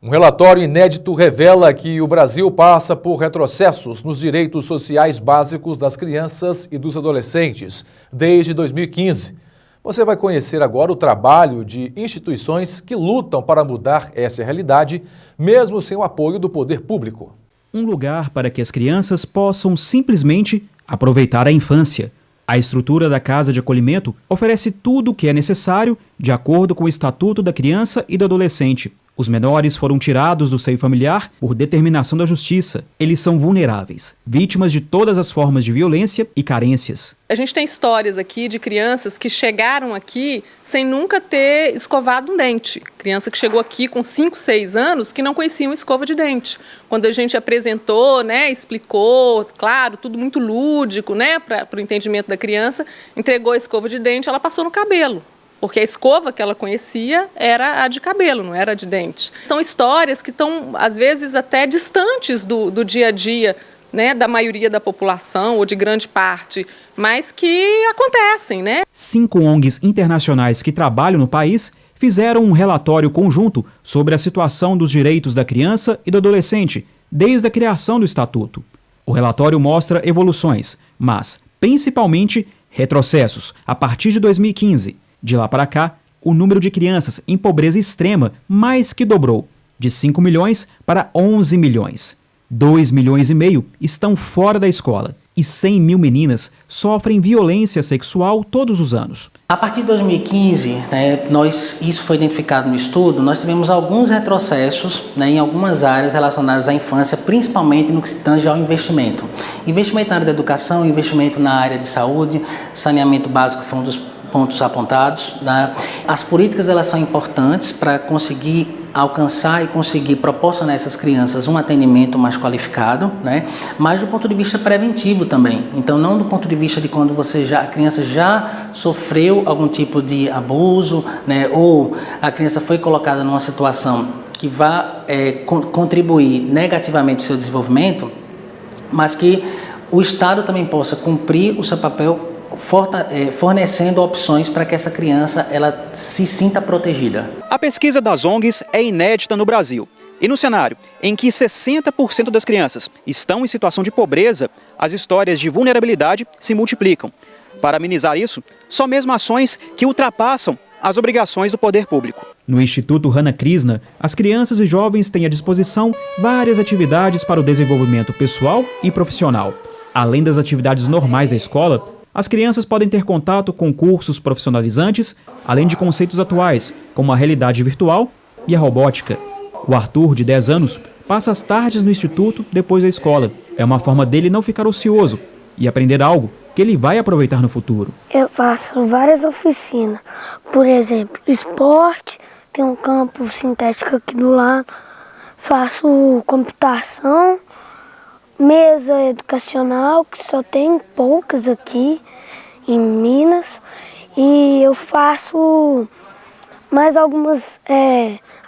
Um relatório inédito revela que o Brasil passa por retrocessos nos direitos sociais básicos das crianças e dos adolescentes desde 2015. Você vai conhecer agora o trabalho de instituições que lutam para mudar essa realidade, mesmo sem o apoio do poder público. Um lugar para que as crianças possam simplesmente aproveitar a infância. A estrutura da Casa de Acolhimento oferece tudo o que é necessário de acordo com o Estatuto da Criança e do Adolescente. Os menores foram tirados do seio familiar por determinação da Justiça. Eles são vulneráveis, vítimas de todas as formas de violência e carências. A gente tem histórias aqui de crianças que chegaram aqui sem nunca ter escovado um dente. Criança que chegou aqui com 5, 6 anos que não conhecia uma escova de dente. Quando a gente apresentou, explicou, claro, tudo muito lúdico, para o entendimento da criança, entregou a escova de dente, ela passou no cabelo. Porque a escova que ela conhecia era a de cabelo, não era a de dente. São histórias que estão, às vezes, até distantes do dia a dia, da maioria da população ou de grande parte, mas que acontecem, 5 ONGs internacionais que trabalham no país fizeram um relatório conjunto sobre a situação dos direitos da criança e do adolescente desde a criação do Estatuto. O relatório mostra evoluções, mas, principalmente, retrocessos a partir de 2015. De lá para cá, o número de crianças em pobreza extrema mais que dobrou, de 5 milhões para 11 milhões. 2,5 milhões estão fora da escola e 100 mil meninas sofrem violência sexual todos os anos. A partir de 2015, isso foi identificado no estudo, nós tivemos alguns retrocessos em algumas áreas relacionadas à infância, principalmente no que se tange ao investimento. Investimento na área da educação, investimento na área de saúde, saneamento básico foi um dos pontos apontados. As políticas elas são importantes para conseguir alcançar e conseguir proporcionar a essas crianças um atendimento mais qualificado, mas do ponto de vista preventivo também. Então, não do ponto de vista de quando a criança já sofreu algum tipo de abuso, ou a criança foi colocada numa situação que vá contribuir negativamente para o seu desenvolvimento, mas que o Estado também possa cumprir o seu papel fornecendo opções para que essa criança ela se sinta protegida. A pesquisa das ONGs é inédita no Brasil. E no cenário em que 60% das crianças estão em situação de pobreza, as histórias de vulnerabilidade se multiplicam. Para amenizar isso, só mesmo ações que ultrapassam as obrigações do poder público. No Instituto Hannah Krishna, as crianças e jovens têm à disposição várias atividades para o desenvolvimento pessoal e profissional. Além das atividades normais da escola, as crianças podem ter contato com cursos profissionalizantes, além de conceitos atuais, como a realidade virtual e a robótica. O Arthur, de 10 anos, passa as tardes no instituto depois da escola. É uma forma dele não ficar ocioso e aprender algo que ele vai aproveitar no futuro. Eu faço várias oficinas. Por exemplo, esporte, tem um campo sintético aqui do lado. Faço computação, mesa educacional, que só tem poucas aqui em Minas, e eu faço mais algumas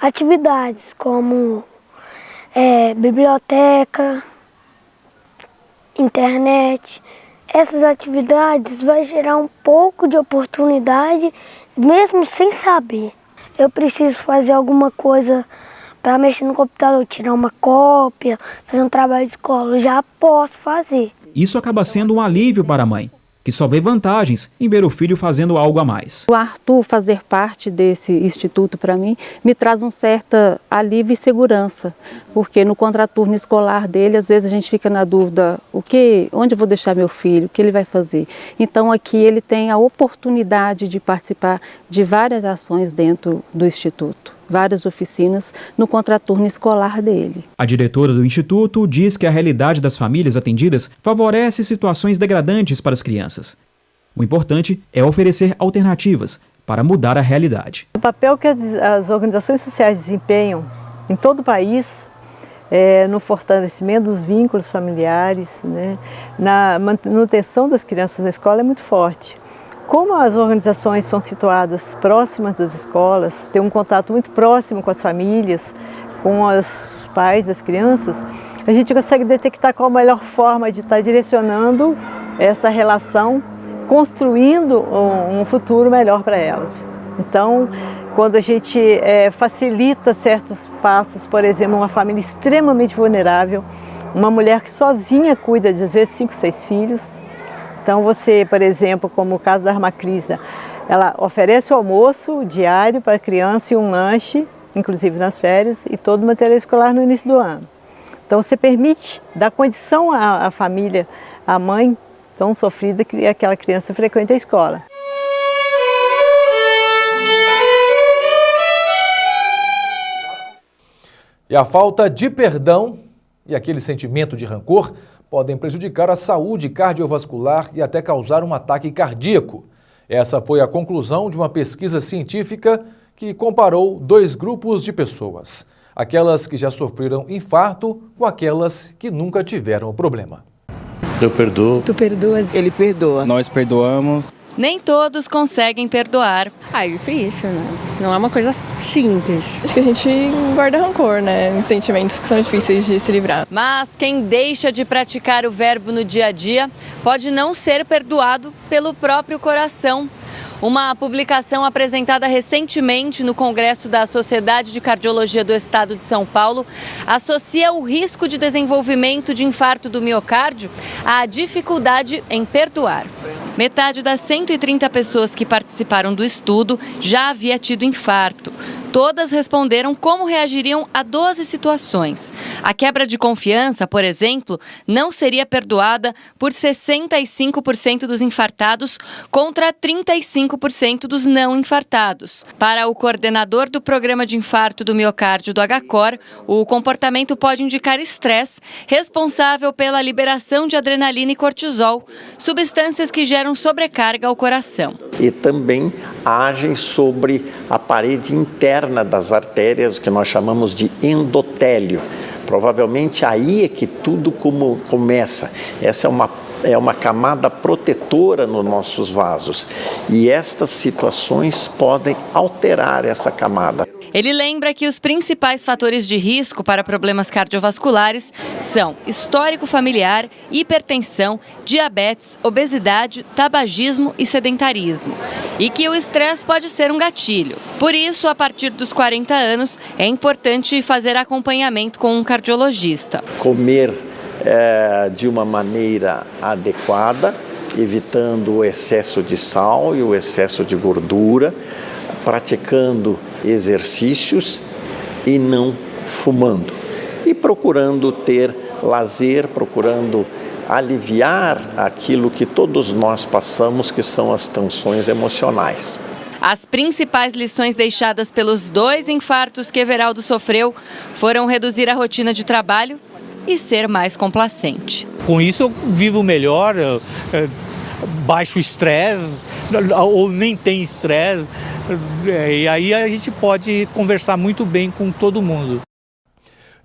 atividades, como biblioteca, internet. Essas atividades vão gerar um pouco de oportunidade, mesmo sem saber. Eu preciso fazer alguma coisa para mexer no computador, tirar uma cópia, fazer um trabalho de escola, eu já posso fazer. Isso acaba sendo um alívio para a mãe, que só vê vantagens em ver o filho fazendo algo a mais. O Arthur fazer parte desse instituto, para mim, me traz um certo alívio e segurança, porque no contraturno escolar dele, às vezes a gente fica na dúvida, onde eu vou deixar meu filho, o que ele vai fazer? Então aqui ele tem a oportunidade de participar de várias ações dentro do instituto. Várias oficinas no contraturno escolar dele. A diretora do Instituto diz que a realidade das famílias atendidas favorece situações degradantes para as crianças. O importante é oferecer alternativas para mudar a realidade. O papel que as organizações sociais desempenham em todo o país no fortalecimento dos vínculos familiares, na manutenção das crianças na escola é muito forte. Como as organizações são situadas próximas das escolas, têm um contato muito próximo com as famílias, com os pais das crianças, a gente consegue detectar qual a melhor forma de estar direcionando essa relação, construindo um futuro melhor para elas. Então, quando a gente facilita certos passos, por exemplo, uma família extremamente vulnerável, uma mulher que sozinha cuida de, às vezes, 5, 6 filhos. Então você, por exemplo, como o caso da irmã Crisa, ela oferece o almoço diário para a criança e um lanche, inclusive nas férias, e todo o material escolar no início do ano. Então você permite, dá condição à família, à mãe tão sofrida que aquela criança frequenta a escola. E a falta de perdão e aquele sentimento de rancor podem prejudicar a saúde cardiovascular e até causar um ataque cardíaco. Essa foi a conclusão de uma pesquisa científica que comparou 2 grupos de pessoas. Aquelas que já sofreram infarto com aquelas que nunca tiveram o problema. Eu perdoo. Tu perdoas? Ele perdoa. Nós perdoamos. Nem todos conseguem perdoar. É difícil, né? Não é uma coisa simples. Acho que a gente guarda rancor, né? Sentimentos que são difíceis de se livrar. Mas quem deixa de praticar o verbo no dia a dia pode não ser perdoado pelo próprio coração. Uma publicação apresentada recentemente no Congresso da Sociedade de Cardiologia do Estado de São Paulo associa o risco de desenvolvimento de infarto do miocárdio à dificuldade em perdoar. Metade das 130 pessoas que participaram do estudo já havia tido infarto. Todas responderam como reagiriam a 12 situações. A quebra de confiança, por exemplo, não seria perdoada por 65% dos infartados contra 35% dos não infartados. Para o coordenador do programa de infarto do miocárdio do HCOR, o comportamento pode indicar estresse, responsável pela liberação de adrenalina e cortisol, substâncias que geram sobrecarga ao coração. E também agem sobre a parede interna das artérias, que nós chamamos de endotélio. Provavelmente aí é que tudo começa. Essa é uma camada protetora nos nossos vasos. E estas situações podem alterar essa camada. Ele lembra que os principais fatores de risco para problemas cardiovasculares são histórico familiar, hipertensão, diabetes, obesidade, tabagismo e sedentarismo. E que o estresse pode ser um gatilho. Por isso, a partir dos 40 anos, é importante fazer acompanhamento com um cardiologista. Comer de uma maneira adequada, evitando o excesso de sal e o excesso de gordura, praticando exercícios e não fumando. E procurando ter lazer, procurando aliviar aquilo que todos nós passamos, que são as tensões emocionais. As principais lições deixadas pelos 2 infartos que Everaldo sofreu foram reduzir a rotina de trabalho e ser mais complacente. Com isso eu vivo melhor, baixo estresse ou nem tem estresse, e aí a gente pode conversar muito bem com todo mundo.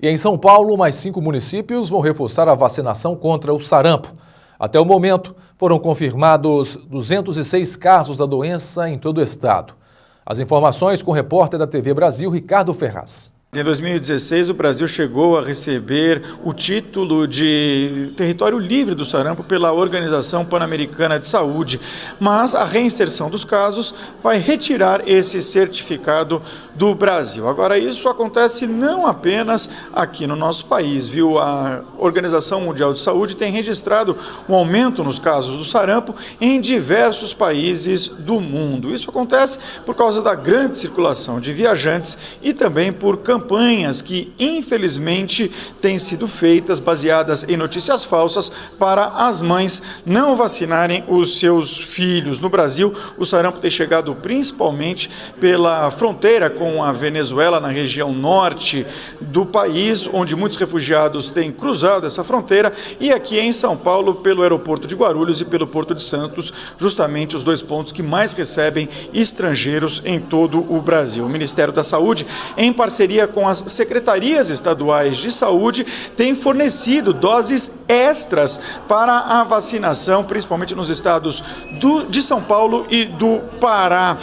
E em São Paulo, mais 5 municípios vão reforçar a vacinação contra o sarampo. Até o momento, foram confirmados 206 casos da doença em todo o estado. As informações com o repórter da TV Brasil, Ricardo Ferraz. Em 2016, o Brasil chegou a receber o título de território livre do sarampo pela Organização Pan-Americana de Saúde, mas a reinserção dos casos vai retirar esse certificado do Brasil. Agora, isso acontece não apenas aqui no nosso país, viu? A Organização Mundial de Saúde tem registrado um aumento nos casos do sarampo em diversos países do mundo. Isso acontece por causa da grande circulação de viajantes e também por campanhas que, infelizmente, têm sido feitas baseadas em notícias falsas para as mães não vacinarem os seus filhos. No Brasil, o sarampo tem chegado principalmente pela fronteira com a Venezuela, na região norte do país, onde muitos refugiados têm cruzado essa fronteira, e aqui em São Paulo, pelo aeroporto de Guarulhos e pelo Porto de Santos, justamente os 2 pontos que mais recebem estrangeiros em todo o Brasil. O Ministério da Saúde, em parceria com as secretarias estaduais de saúde, tem fornecido doses extras para a vacinação, principalmente nos estados de São Paulo e do Pará.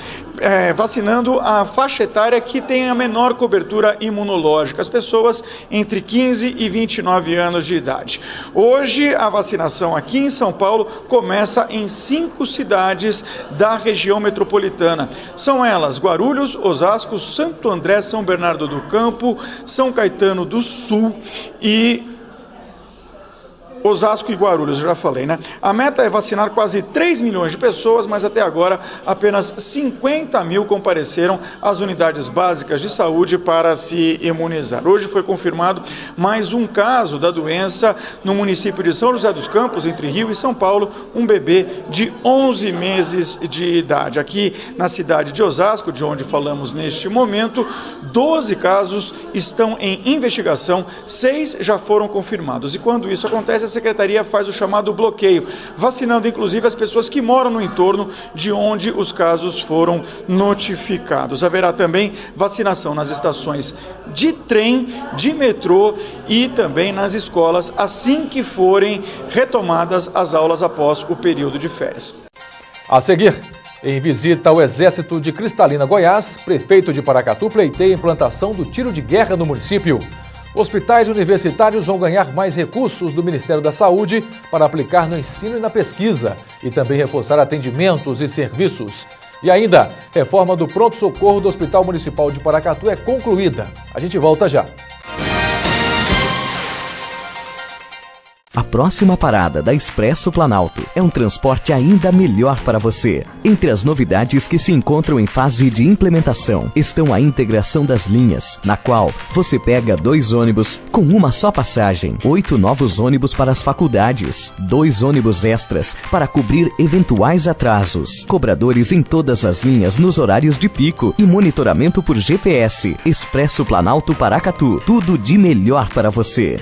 Vacinando a faixa etária que tem a menor cobertura imunológica, as pessoas entre 15 e 29 anos de idade. Hoje, a vacinação aqui em São Paulo começa em 5 cidades da região metropolitana. São elas Guarulhos, Osasco, Santo André, São Bernardo do Campo, São Caetano do Sul e Osasco e Guarulhos, eu já falei, né? A meta é vacinar quase 3 milhões de pessoas, mas até agora apenas 50 mil compareceram às unidades básicas de saúde para se imunizar. Hoje foi confirmado mais um caso da doença no município de São José dos Campos, entre Rio e São Paulo, um bebê de 11 meses de idade. Aqui na cidade de Osasco, de onde falamos neste momento, 12 casos estão em investigação, 6 já foram confirmados. E quando isso acontece, a Secretaria faz o chamado bloqueio, vacinando inclusive as pessoas que moram no entorno de onde os casos foram notificados. Haverá também vacinação nas estações de trem, de metrô e também nas escolas, assim que forem retomadas as aulas após o período de férias. A seguir, em visita ao Exército de Cristalina, Goiás, prefeito de Paracatu pleiteia a implantação do tiro de guerra no município. Hospitais universitários vão ganhar mais recursos do Ministério da Saúde para aplicar no ensino e na pesquisa e também reforçar atendimentos e serviços. E ainda, reforma do pronto-socorro do Hospital Municipal de Paracatu é concluída. A gente volta já. A próxima parada da Expresso Planalto é um transporte ainda melhor para você. Entre as novidades que se encontram em fase de implementação estão a integração das linhas, na qual você pega 2 ônibus com uma só passagem, 8 novos ônibus para as faculdades, 2 ônibus extras para cobrir eventuais atrasos, cobradores em todas as linhas nos horários de pico e monitoramento por GPS. Expresso Planalto Paracatu, tudo de melhor para você.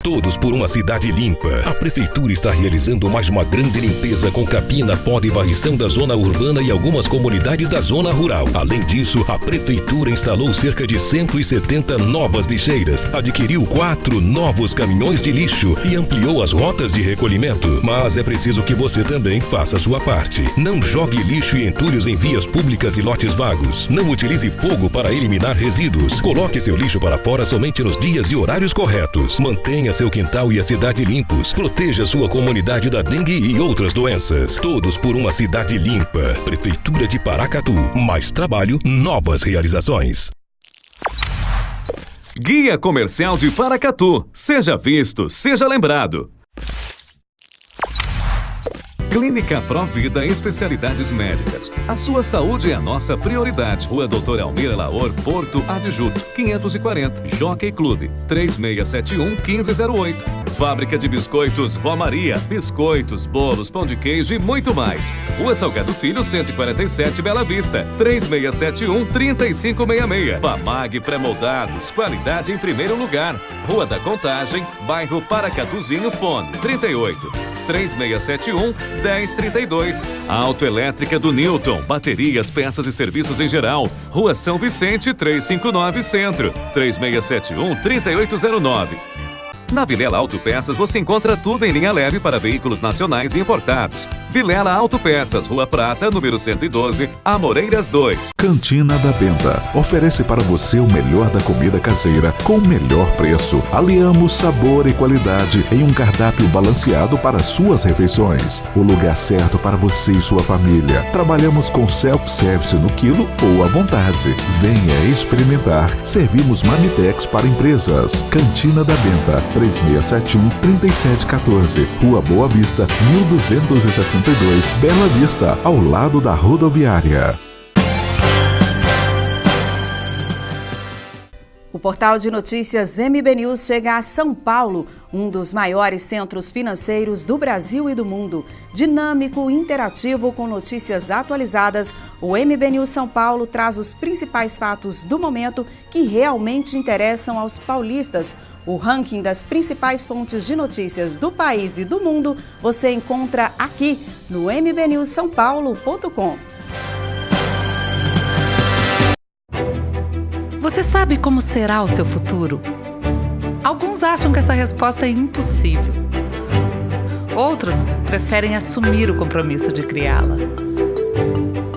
Todos por uma cidade limpa. A Prefeitura está realizando mais uma grande limpeza com capina, poda e varrição da zona urbana e algumas comunidades da zona rural. Além disso, a Prefeitura instalou cerca de 170 novas lixeiras, adquiriu 4 novos caminhões de lixo e ampliou as rotas de recolhimento. Mas é preciso que você também faça a sua parte. Não jogue lixo e entulhos em vias públicas e lotes vagos. Não utilize fogo para eliminar resíduos. Coloque seu lixo para fora somente nos dias e horários corretos. Mantenha seu quintal e a cidade limpos. Proteja sua comunidade da dengue e outras doenças. Todos por uma cidade limpa. Prefeitura de Paracatu. Mais trabalho, novas realizações. Guia Comercial de Paracatu. Seja visto, seja lembrado. Clínica Provida Especialidades Médicas. A sua saúde é a nossa prioridade. Rua Doutor Almir Laor, Porto Adjuto, 540. Jockey Clube, 3671-1508. Fábrica de Biscoitos Vó Maria. Biscoitos, bolos, pão de queijo e muito mais. Rua Salgado Filho, 147, Bela Vista, 3671-3566. Pamag Pré-moldados. Qualidade em primeiro lugar. Rua da Contagem, bairro Paracatuzinho, fone 38-3671-1032. Autoelétrica do Newton, baterias, peças e serviços em geral. Rua São Vicente, 359 Centro, 3671-3809. Na Vilela Autopeças você encontra tudo em linha leve para veículos nacionais e importados. Vilela Autopeças, Rua Prata, número 112, Amoreiras 2. Cantina da Benta oferece para você o melhor da comida caseira com o melhor preço. Aliamos sabor e qualidade em um cardápio balanceado para suas refeições. O lugar certo para você e sua família. Trabalhamos com self-service no quilo ou à vontade. Venha experimentar. Servimos Marmitex para empresas. Cantina da Benta, 3671-3714, Rua Boa Vista, 1262, Bela Vista, ao lado da rodoviária. O portal de notícias MB News chega a São Paulo, um dos maiores centros financeiros do Brasil e do mundo. Dinâmico, interativo, com notícias atualizadas, o MB News São Paulo traz os principais fatos do momento que realmente interessam aos paulistas. O ranking das principais fontes de notícias do país e do mundo você encontra aqui no mbnewssaopaulo.com. Você sabe como será o seu futuro? Alguns acham que essa resposta é impossível. Outros preferem assumir o compromisso de criá-la.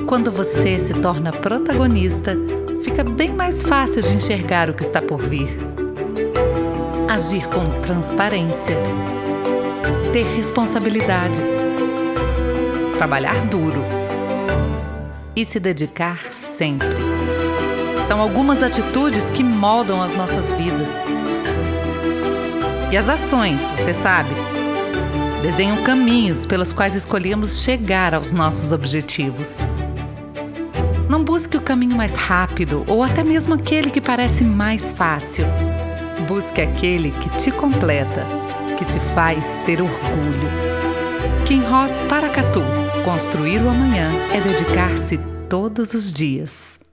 Quando você se torna protagonista, fica bem mais fácil de enxergar o que está por vir. Agir com transparência, ter responsabilidade, trabalhar duro e se dedicar sempre. São algumas atitudes que moldam as nossas vidas. E as ações, você sabe, desenham caminhos pelos quais escolhemos chegar aos nossos objetivos. Não busque o caminho mais rápido ou até mesmo aquele que parece mais fácil. Busque aquele que te completa, que te faz ter orgulho. Kinross Paracatu. Construir o amanhã é dedicar-se todos os dias.